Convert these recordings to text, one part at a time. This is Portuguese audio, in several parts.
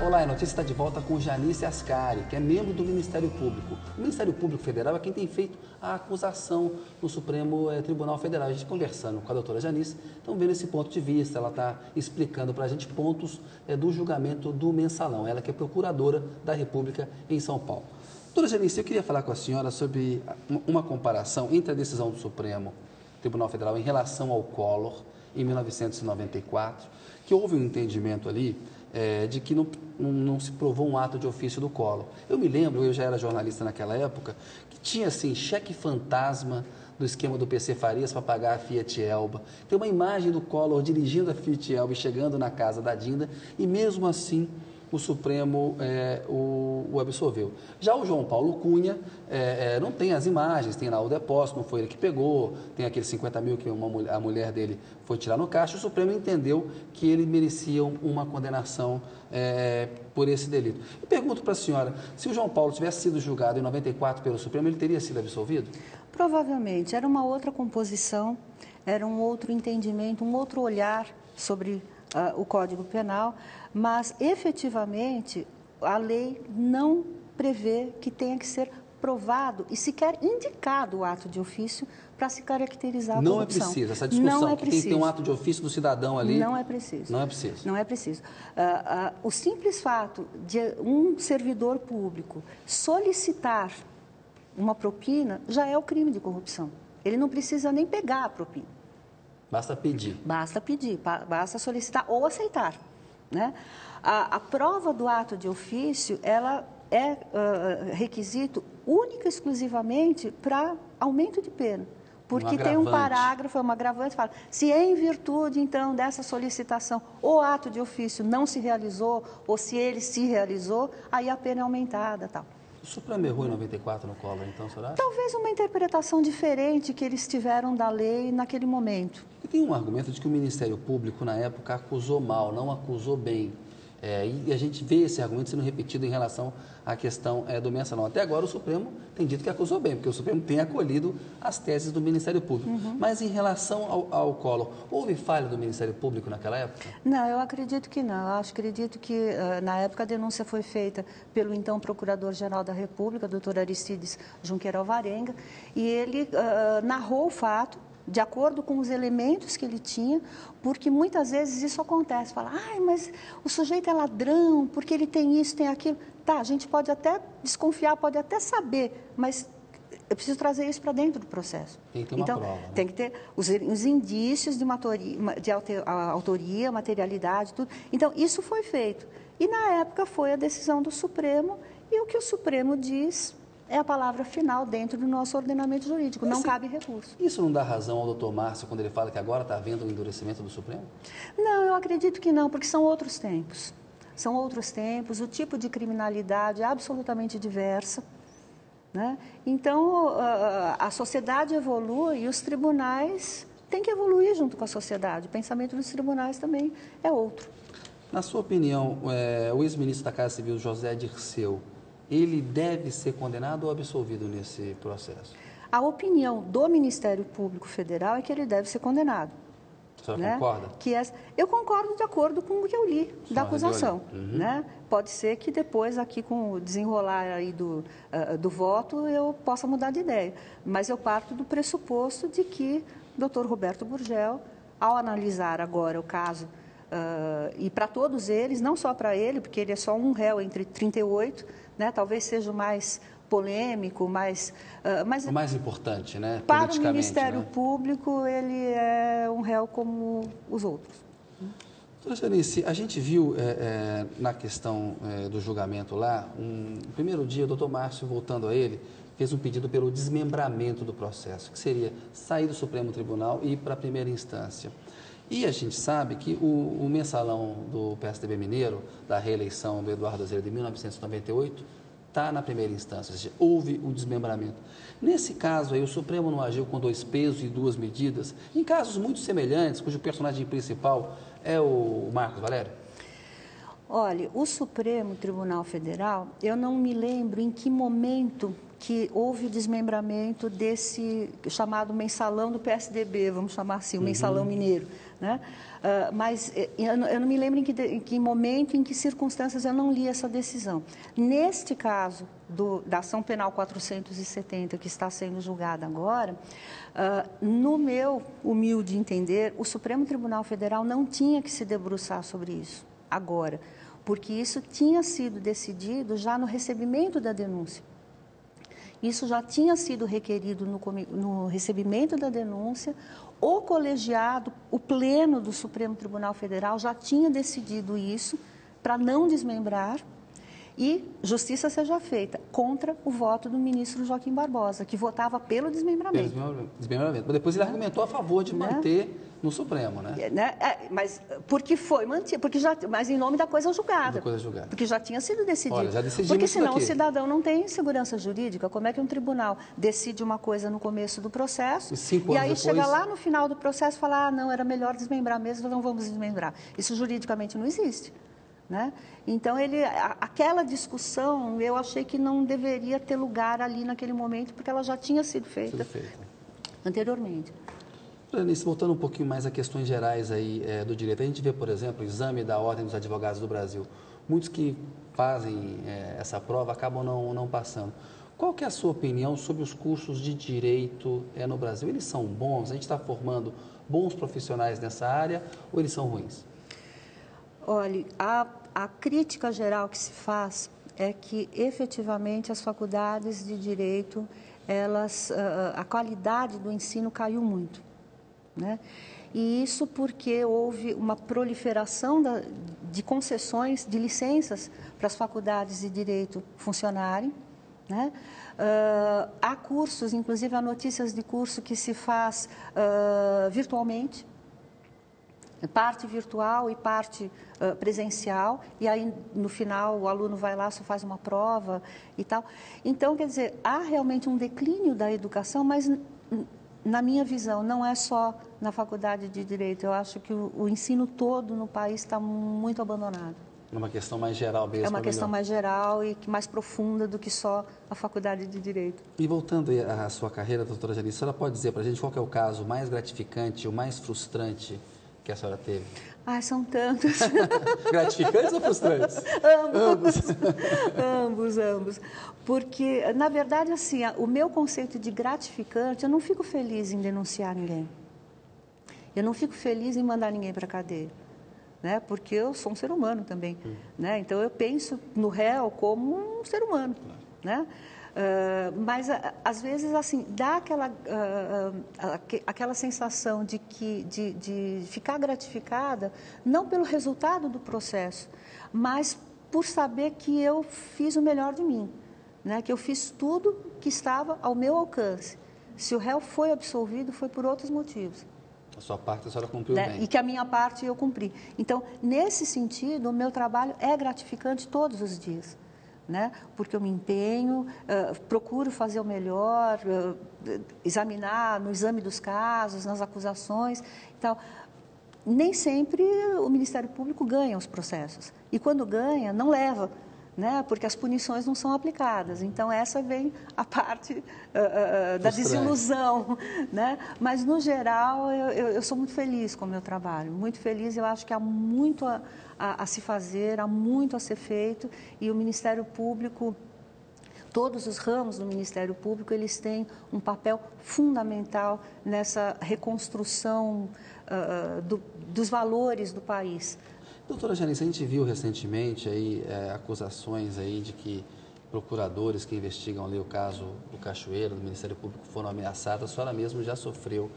Olá, a notícia está de volta com Janice Ascari, que é membro do Ministério Público. O Ministério Público Federal é quem tem feito a acusação no Supremo Tribunal Federal. A gente conversando com a doutora Janice, estamos vendo esse ponto de vista, ela está explicando para a gente pontos do julgamento do mensalão. Ela que é procuradora da República em São Paulo. Doutora Janice, eu queria falar com a senhora sobre uma comparação entre a decisão do Supremo Tribunal Federal em relação ao Collor, em 1994, que houve um entendimento ali de que não se provou um ato de ofício do Collor. Eu me lembro, eu já era jornalista naquela época, que tinha assim, cheque fantasma do esquema do PC Farias para pagar a Fiat Elba. Tem uma imagem do Collor dirigindo a Fiat Elba e chegando na casa da Dinda, e mesmo assim o Supremo o absolveu. Já o João Paulo Cunha não tem as imagens, tem lá o depósito, não foi ele que pegou, tem aqueles 50 mil que a mulher dele foi tirar no caixa. O Supremo entendeu que ele merecia uma condenação por esse delito. Eu pergunto para a senhora, se o João Paulo tivesse sido julgado em 94 pelo Supremo, ele teria sido absolvido? Provavelmente. Era uma outra composição, era um outro entendimento, um outro olhar sobre o Código Penal, mas efetivamente a lei não prevê que tenha que ser provado e sequer indicado o ato de ofício para se caracterizar a corrupção. Não é preciso, essa discussão não é que tem que ter um ato de ofício do cidadão ali. Não é preciso. Não é preciso. Não é preciso. O simples fato de um servidor público solicitar uma propina já é o crime de corrupção. Ele não precisa nem pegar a propina. Basta pedir. Basta pedir, basta solicitar ou aceitar, né? A prova do ato de ofício, ela é requisito única e exclusivamente para aumento de pena. Porque tem um parágrafo, um agravante, fala, se em virtude, então, dessa solicitação, o ato de ofício não se realizou, ou se ele se realizou, aí a pena é aumentada, tal. O Supremo errou em 94 no Collor, então, será? Talvez uma interpretação diferente que eles tiveram da lei naquele momento. E tem um argumento de que o Ministério Público, na época, acusou mal, não acusou bem. E a gente vê esse argumento sendo repetido em relação à questão do mensalão. Até agora o Supremo tem dito que acusou bem, porque o Supremo tem acolhido as teses do Ministério Público. Mas em relação ao Collor, houve falha do Ministério Público naquela época? Não, eu acredito que não. Eu acredito que na época a denúncia foi feita pelo então Procurador-Geral da República, doutor Aristides Junqueira Alvarenga, e ele narrou o fato de acordo com os elementos que ele tinha, porque muitas vezes isso acontece. Fala, mas o sujeito é ladrão, porque ele tem isso, tem aquilo. Tá, a gente pode até desconfiar, pode até saber, mas eu preciso trazer isso para dentro do processo. Tem que ter uma prova, né? Tem que ter os indícios de autoria, materialidade, tudo. Então, isso foi feito. E, na época, foi a decisão do Supremo, e o que o Supremo diz é a palavra final dentro do nosso ordenamento jurídico, não cabe recurso. Isso não dá razão ao doutor Márcio quando ele fala que agora está havendo um endurecimento do Supremo? Não, eu acredito que não, porque são outros tempos. São outros tempos, o tipo de criminalidade é absolutamente diversa, né? Então, a sociedade evolui e os tribunais têm que evoluir junto com a sociedade. O pensamento dos tribunais também é outro. Na sua opinião, o ex-ministro da Casa Civil, José Dirceu, ele deve ser condenado ou absolvido nesse processo? A opinião do Ministério Público Federal é que ele deve ser condenado. A senhora concorda? Eu concordo de acordo com o que eu li da acusação. Né? Pode ser que depois, aqui com o desenrolar aí do voto, eu possa mudar de ideia. Mas eu parto do pressuposto de que o doutor Roberto Gurgel, ao analisar agora o caso, e para todos eles, não só para ele, porque ele é só um réu entre 38, né? Talvez seja o mais polêmico, mais o mais importante, né? Para o Ministério Público, ele é um réu como os outros. Doutora Janice, a gente viu na questão do julgamento lá, no primeiro dia, o doutor Márcio, voltando a ele, fez um pedido pelo desmembramento do processo, que seria sair do Supremo Tribunal e ir para a primeira instância. E a gente sabe que o mensalão do PSDB mineiro, da reeleição do Eduardo Azevedo de 1998, está na primeira instância, ou seja, houve o desmembramento. Nesse caso aí, o Supremo não agiu com 2 pesos e 2 medidas, em casos muito semelhantes, cujo personagem principal é o Marcos Valério? Olha, o Supremo Tribunal Federal, eu não me lembro em que momento que houve o desmembramento desse chamado mensalão do PSDB, vamos chamar assim, o mensalão mineiro, né? Mas eu não me lembro em que momento, em que circunstâncias eu não li essa decisão. Neste caso da ação penal 470, que está sendo julgada agora, no meu humilde entender, o Supremo Tribunal Federal não tinha que se debruçar sobre isso agora, porque isso tinha sido decidido já no recebimento da denúncia. Isso já tinha sido requerido no recebimento da denúncia, o colegiado, o pleno do Supremo Tribunal Federal já tinha decidido isso para não desmembrar e justiça seja feita contra o voto do ministro Joaquim Barbosa, que votava pelo desmembramento. Desmembramento. Mas depois ele argumentou a favor de manter no Supremo, né? Mas porque foi mantido, mas em nome da coisa julgada. Porque já tinha sido decidido. Olha, já decidimos porque senão isso o cidadão não tem segurança jurídica. Como é que um tribunal decide uma coisa no começo do processo e aí depois chega lá no final do processo e fala, não, era melhor desmembrar mesmo, não vamos desmembrar. Isso juridicamente não existe. Né? Então, aquela discussão, eu achei que não deveria ter lugar ali naquele momento, porque ela já tinha sido feita anteriormente. Janice, voltando um pouquinho mais a questões gerais aí, do direito, a gente vê, por exemplo, o exame da Ordem dos Advogados do Brasil. Muitos que fazem essa prova acabam não passando. Qual que é a sua opinião sobre os cursos de direito no Brasil? Eles são bons? A gente está formando bons profissionais nessa área ou eles são ruins? Olha, a crítica geral que se faz é que, efetivamente, as faculdades de direito, a qualidade do ensino caiu muito, né? E isso porque houve uma proliferação de concessões, de licenças para as faculdades de direito funcionarem, né? Há cursos, inclusive há notícias de curso que se faz virtualmente, parte virtual e parte presencial, e aí no final o aluno vai lá, só faz uma prova e tal. Então, quer dizer, há realmente um declínio da educação, mas na minha visão não é só na faculdade de Direito, eu acho que o ensino todo no país está muito abandonado. É uma questão mais geral mesmo. É uma questão mais geral e mais profunda do que só a faculdade de Direito. E voltando à sua carreira, doutora Janice, a senhora pode dizer para a gente qual que é o caso mais gratificante, o mais frustrante que a senhora teve? São tantos. Gratificantes ou frustrantes? Ambos. Porque, na verdade, assim, o meu conceito de gratificante, eu não fico feliz em denunciar ninguém. Eu não fico feliz em mandar ninguém para a cadeia, né? Porque eu sou um ser humano também, né? Então, eu penso no réu como um ser humano, né? Mas, às vezes, assim, dá aquela sensação de ficar gratificada, não pelo resultado do processo, mas por saber que eu fiz o melhor de mim, né? Que eu fiz tudo que estava ao meu alcance. Se o réu foi absolvido, foi por outros motivos. A sua parte a senhora cumpriu bem. E que a minha parte eu cumpri. Então, nesse sentido, o meu trabalho é gratificante todos os dias, né? Porque eu me empenho, procuro fazer o melhor, examinar no exame dos casos, nas acusações e tal. Nem sempre o Ministério Público ganha os processos. E quando ganha, não leva, né? Porque as punições não são aplicadas. Então, essa vem a parte da desilusão, né? Mas, no geral, eu sou muito feliz com o meu trabalho, muito feliz. Eu acho que há muito a se fazer, há muito a ser feito, e o Ministério Público, todos os ramos do Ministério Público, eles têm um papel fundamental nessa reconstrução dos valores do país. Doutora Janice, a gente viu recentemente aí, acusações aí de que procuradores que investigam ali o caso do Cachoeiro, do Ministério Público, foram ameaçados. A senhora mesmo já sofreu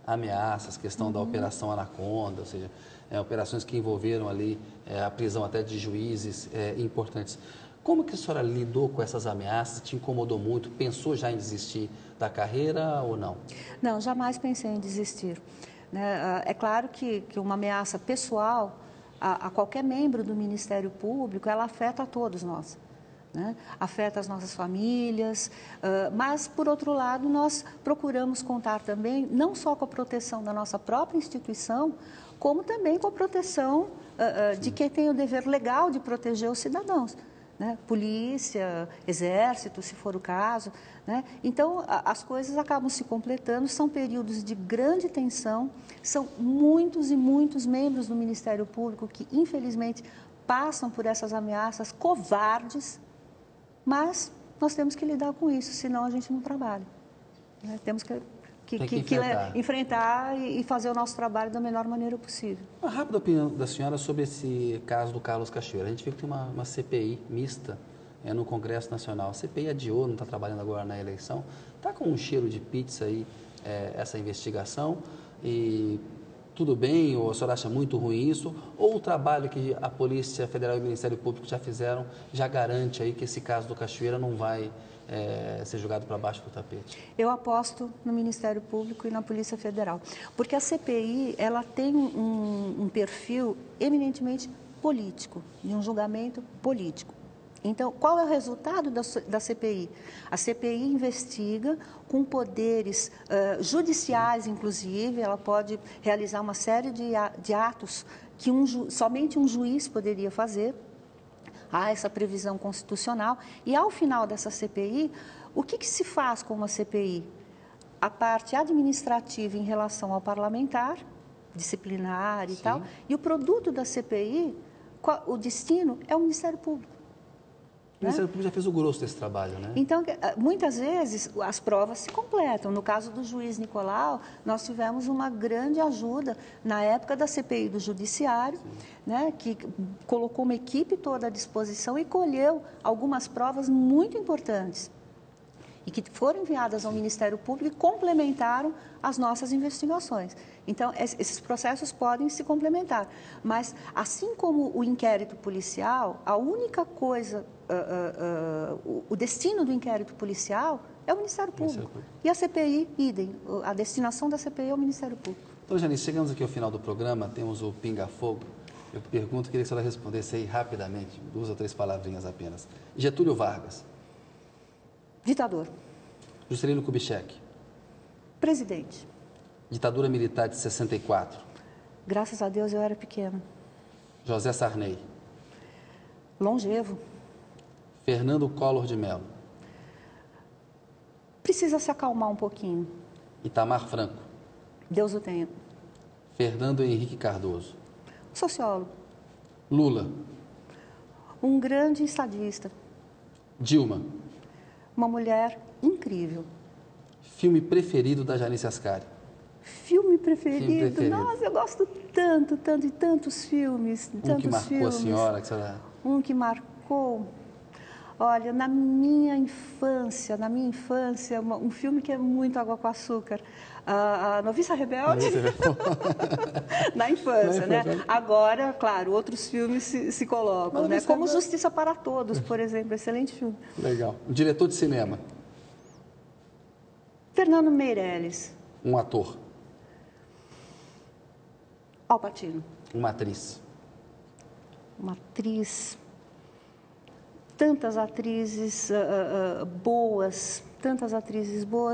ameaças, questão da Operação Anaconda, ou seja, operações que envolveram ali a prisão até de juízes importantes. Como que a senhora lidou com essas ameaças? Te incomodou muito? Pensou já em desistir da carreira ou não? Não, jamais pensei em desistir, né? É claro que uma ameaça pessoal a qualquer membro do Ministério Público, ela afeta a todos nós, né? Afeta as nossas famílias, mas, por outro lado, nós procuramos contar também não só com a proteção da nossa própria instituição, como também com a proteção de quem tem o dever legal de proteger os cidadãos, né? Polícia, exército, se for o caso, né? Então, as coisas acabam se completando, são períodos de grande tensão, são muitos e muitos membros do Ministério Público que, infelizmente, passam por essas ameaças covardes, mas nós temos que lidar com isso, senão a gente não trabalha, né? Temos que enfrentar e fazer o nosso trabalho da melhor maneira possível. Uma rápida opinião da senhora sobre esse caso do Carlos Cachoeira. A gente viu que tem uma CPI mista no Congresso Nacional. A CPI adiou, não está trabalhando agora na eleição. Está com um cheiro de pizza aí essa investigação e tudo bem, ou a senhora acha muito ruim isso? Ou o trabalho que a Polícia Federal e o Ministério Público já fizeram já garante aí que esse caso do Cachoeira não vai ser jogado para baixo do tapete? Eu aposto no Ministério Público e na Polícia Federal, porque a CPI ela tem um perfil eminentemente político, de um julgamento político. Então, qual é o resultado da CPI? A CPI investiga com poderes judiciais, inclusive, ela pode realizar uma série de atos que somente um juiz poderia fazer. Há essa previsão constitucional. E, ao final dessa CPI, o que se faz com uma CPI? A parte administrativa em relação ao parlamentar, disciplinar e tal, e o produto da CPI, o destino é o Ministério Público. O Ministério Público já fez o grosso desse trabalho, né? Então, muitas vezes, as provas se completam. No caso do juiz Nicolau, nós tivemos uma grande ajuda na época da CPI do Judiciário, né, que colocou uma equipe toda à disposição e colheu algumas provas muito importantes e que foram enviadas ao Ministério Público e complementaram as nossas investigações. Então, esses processos podem se complementar. Mas, assim como o inquérito policial, a única coisa, o destino do inquérito policial é o Ministério Público. E a CPI, idem. A destinação da CPI é o Ministério Público. Então, Janice, chegamos aqui ao final do programa, temos o Pinga Fogo. Eu pergunto, queria que a senhora respondesse aí rapidamente, 2 ou 3 palavrinhas apenas. Getúlio Vargas. Ditador. Juscelino Kubitschek. Presidente. Ditadura militar de 64. Graças a Deus eu era pequena. José Sarney. Longevo. Fernando Collor de Mello. Precisa se acalmar um pouquinho. Itamar Franco. Deus o tenha. Fernando Henrique Cardoso. Sociólogo. Lula. Um grande estadista. Dilma. Uma mulher incrível. Filme preferido da Janice Ascari. Filme preferido? Nossa, eu gosto tanto de tantos filmes. Um que marcou a senhora? Que senhora... Um que marcou... Olha, na minha infância, um filme que é muito água com açúcar, a Noviça Rebelde, na infância, né? Agora, claro, outros filmes se colocam, né? Como Justiça para Todos, por exemplo, excelente filme. Legal. Um diretor de cinema? Fernando Meirelles. Um ator? Al Pacino. Uma atriz? Uma atriz... Tantas atrizes boas,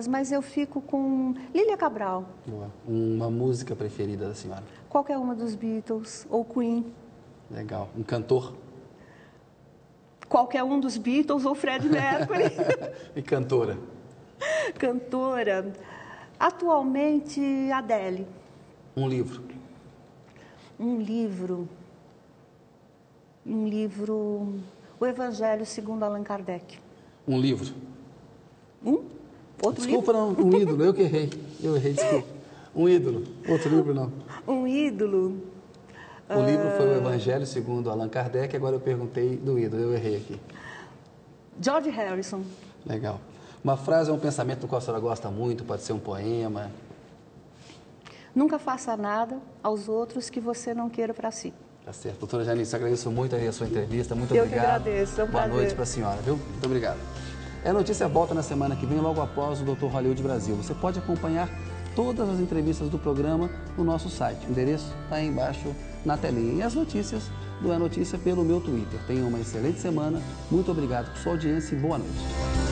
mas eu fico com Lília Cabral. Boa. Uma música preferida da senhora? Qualquer uma dos Beatles ou Queen. Legal. Um cantor? Qualquer um dos Beatles ou Freddie Mercury. E cantora? Cantora, atualmente Adele. Um livro? Um livro... O Evangelho segundo Allan Kardec. Um livro? Outro desculpa, livro? Não, um ídolo, eu errei, desculpa. Um ídolo, outro livro não. Um ídolo? O livro foi o Evangelho segundo Allan Kardec, agora eu perguntei do ídolo, eu errei aqui. George Harrison. Legal. Uma frase ou um pensamento do qual a senhora gosta muito, pode ser um poema? Nunca faça nada aos outros que você não queira para si. Tá certo. Doutora Janice, agradeço muito a sua entrevista. Muito obrigado. Eu que agradeço. É um Boa prazer. noite para a senhora, viu? Muito obrigado. A notícia volta na semana que vem, logo após o Dr. Hollywood Brasil. Você pode acompanhar todas as entrevistas do programa no nosso site. O endereço está aí embaixo na telinha. E as notícias do É Notícia pelo meu Twitter. Tenham uma excelente semana, muito obrigado por sua audiência e boa noite.